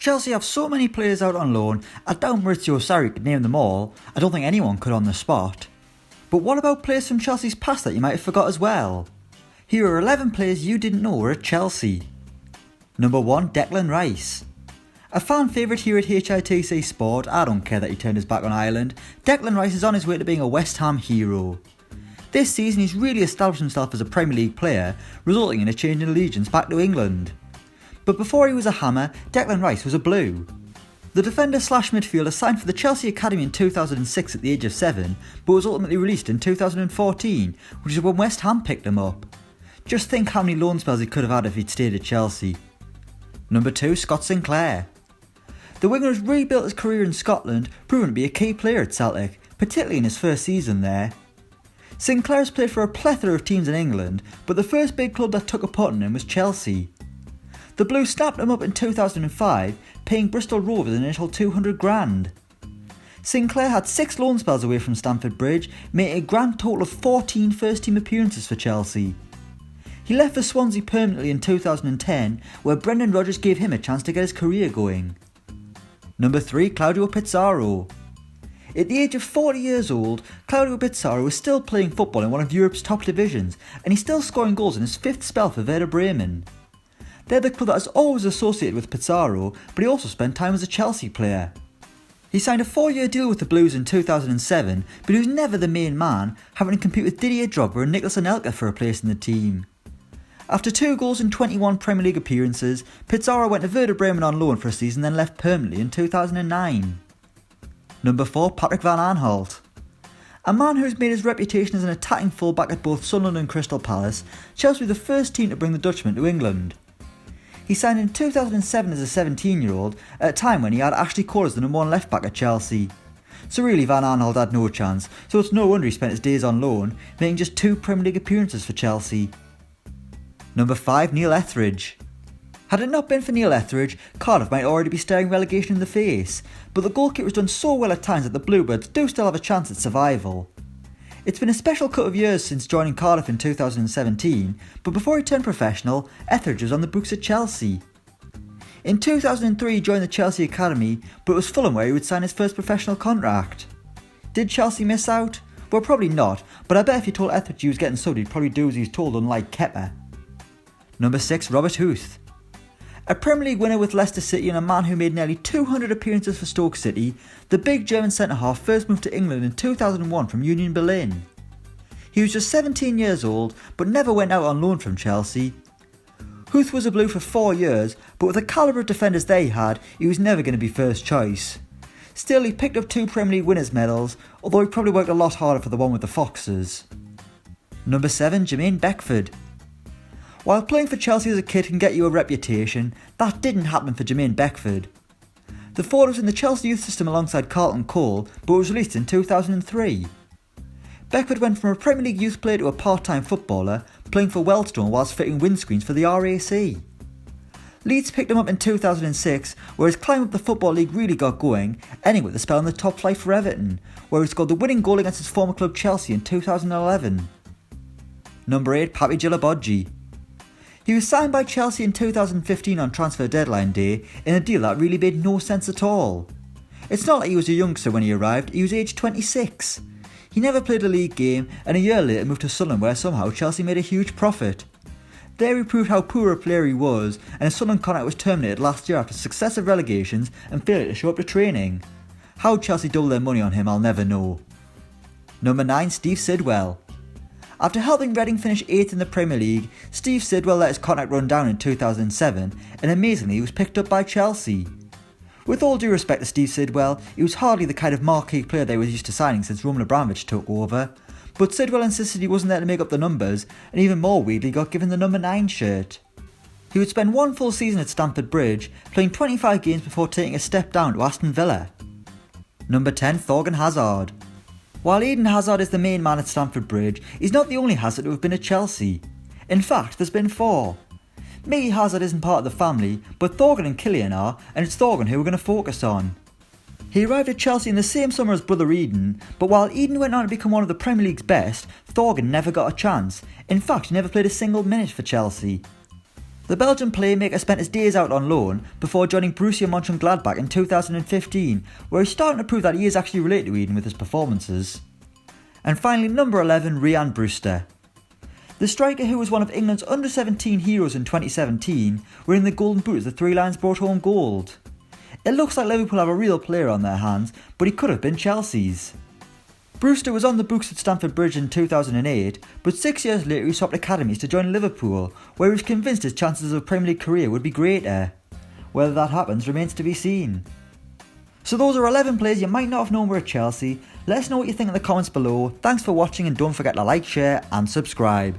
Chelsea have so many players out on loan, I doubt Maurizio Sarri could name them all. I don't think anyone could on the spot. But what about players from Chelsea's past that you might have forgot as well? Here are 11 players you didn't know were at Chelsea. Number 1, Declan Rice. A fan favourite here at HITC Sport, I don't care that he turned his back on Ireland, Declan Rice is on his way to being a West Ham hero. This season he's really established himself as a Premier League player, resulting in a change in allegiance back to England. But before he was a Hammer, Declan Rice was a Blue. The defender slash midfielder signed for the Chelsea Academy in 2006 at the age of 7, but was ultimately released in 2014, which is when West Ham picked him up. Just think how many loan spells he could have had if he'd stayed at Chelsea. Number 2, Scott Sinclair. The winger has rebuilt his career in Scotland, proving to be a key player at Celtic, particularly in his first season there. Sinclair has played for a plethora of teams in England, but the first big club that took a punt on him was Chelsea. The Blues snapped him up in 2005, paying Bristol Rovers an initial $200,000. Sinclair had 6 loan spells away from Stamford Bridge, making a grand total of 14 first team appearances for Chelsea. He left for Swansea permanently in 2010, where Brendan Rodgers gave him a chance to get his career going. Number 3, Claudio Pizarro. At the age of 40 years old, Claudio Pizarro is still playing football in one of Europe's top divisions, and he's still scoring goals in his 5th spell for Werder Bremen. They're the club that is always associated with Pizarro, but he also spent time as a Chelsea player. He signed a 4-year deal with the Blues in 2007, but he was never the main man, having to compete with Didier Drogba and Nicolas Anelka for a place in the team. After 2 goals in 21 Premier League appearances, Pizarro went to Werder Bremen on loan for a season, then left permanently in 2009. Number 4, Patrick van Aanholt. A man who's made his reputation as an attacking fullback at both Sunderland and Crystal Palace, Chelsea were the first team to bring the Dutchman to England. He signed in 2007 as a 17-year-old, at a time when he had Ashley Cole as the number 1 left-back at Chelsea. So really Van Aanholt had no chance, so it's no wonder he spent his days on loan, making just 2 Premier League appearances for Chelsea. Number 5, Neil Etheridge. Had it not been for Neil Etheridge, Cardiff might already be staring relegation in the face, but the goalkeeper's done so well at times that the Bluebirds do still have a chance at survival. It's been a special cut of years since joining Cardiff in 2017, but before he turned professional, Etheridge was on the books at Chelsea. In 2003 he joined the Chelsea Academy, but it was Fulham where he would sign his first professional contract. Did Chelsea miss out? Well, probably not, but I bet if you told Etheridge he was getting subbed he'd probably do as he was told, unlike Kepa. Number 6, Robert Huth. A Premier League winner with Leicester City and a man who made nearly 200 appearances for Stoke City, the big German centre-half first moved to England in 2001 from Union Berlin. He was just 17 years old, but never went out on loan from Chelsea. Huth was a Blue for 4 years, but with the calibre of defenders they had, he was never going to be first choice. Still, he picked up 2 Premier League winners' medals, although he probably worked a lot harder for the one with the Foxes. Number 7, Jemaine Beckford. While playing for Chelsea as a kid can get you a reputation, that didn't happen for Jemaine Beckford. The forward was in the Chelsea youth system alongside Carlton Cole, but was released in 2003. Beckford went from a Premier League youth player to a part-time footballer, playing for Wealdstone whilst fitting windscreens for the RAC. Leeds picked him up in 2006, where his climb up the Football League really got going, ending with a spell in the top flight for Everton, where he scored the winning goal against his former club Chelsea in 2011. Number 8, Papi Djilabodji. He was signed by Chelsea in 2015 on transfer deadline day in a deal that really made no sense at all. It's not like he was a youngster when he arrived, he was aged 26. He never played a league game and a year later moved to Sunderland where somehow Chelsea made a huge profit. There he proved how poor a player he was, and his Sunderland contract was terminated last year after successive relegations and failure to show up to training. How Chelsea doubled their money on him I'll never know. Number 9, Steve Sidwell. After helping Reading finish 8th in the Premier League, Steve Sidwell let his contract run down in 2007 and amazingly he was picked up by Chelsea. With all due respect to Steve Sidwell, he was hardly the kind of marquee player they were used to signing since Roman Abramovich took over, but Sidwell insisted he wasn't there to make up the numbers, and even more weirdly got given the number 9 shirt. He would spend 1 full season at Stamford Bridge, playing 25 games before taking a step down to Aston Villa. Number 10, Thorgan Hazard. While Eden Hazard is the main man at Stamford Bridge, he's not the only Hazard to have been at Chelsea. In fact, there's been 4. Mickey Hazard isn't part of the family, but Thorgan and Killian are, and it's Thorgan who we're going to focus on. He arrived at Chelsea in the same summer as brother Eden, but while Eden went on to become one of the Premier League's best, Thorgan never got a chance. In fact, he never played a single minute for Chelsea. The Belgian playmaker spent his days out on loan before joining Borussia Mönchengladbach in 2015, where he's starting to prove that he is actually related to Eden with his performances. And finally, number 11, Ryan Brewster. The striker, who was one of England's under-17 heroes in 2017, winning the Golden Boot as the Three Lions brought home gold. It looks like Liverpool have a real player on their hands, but he could have been Chelsea's. Brewster was on the books at Stamford Bridge in 2008, but 6 years later he swapped academies to join Liverpool, where he was convinced his chances of a Premier League career would be greater. Whether that happens remains to be seen. So those are 11 players you might not have known were at Chelsea. Let us know what you think in the comments below. Thanks for watching and don't forget to like, share and subscribe.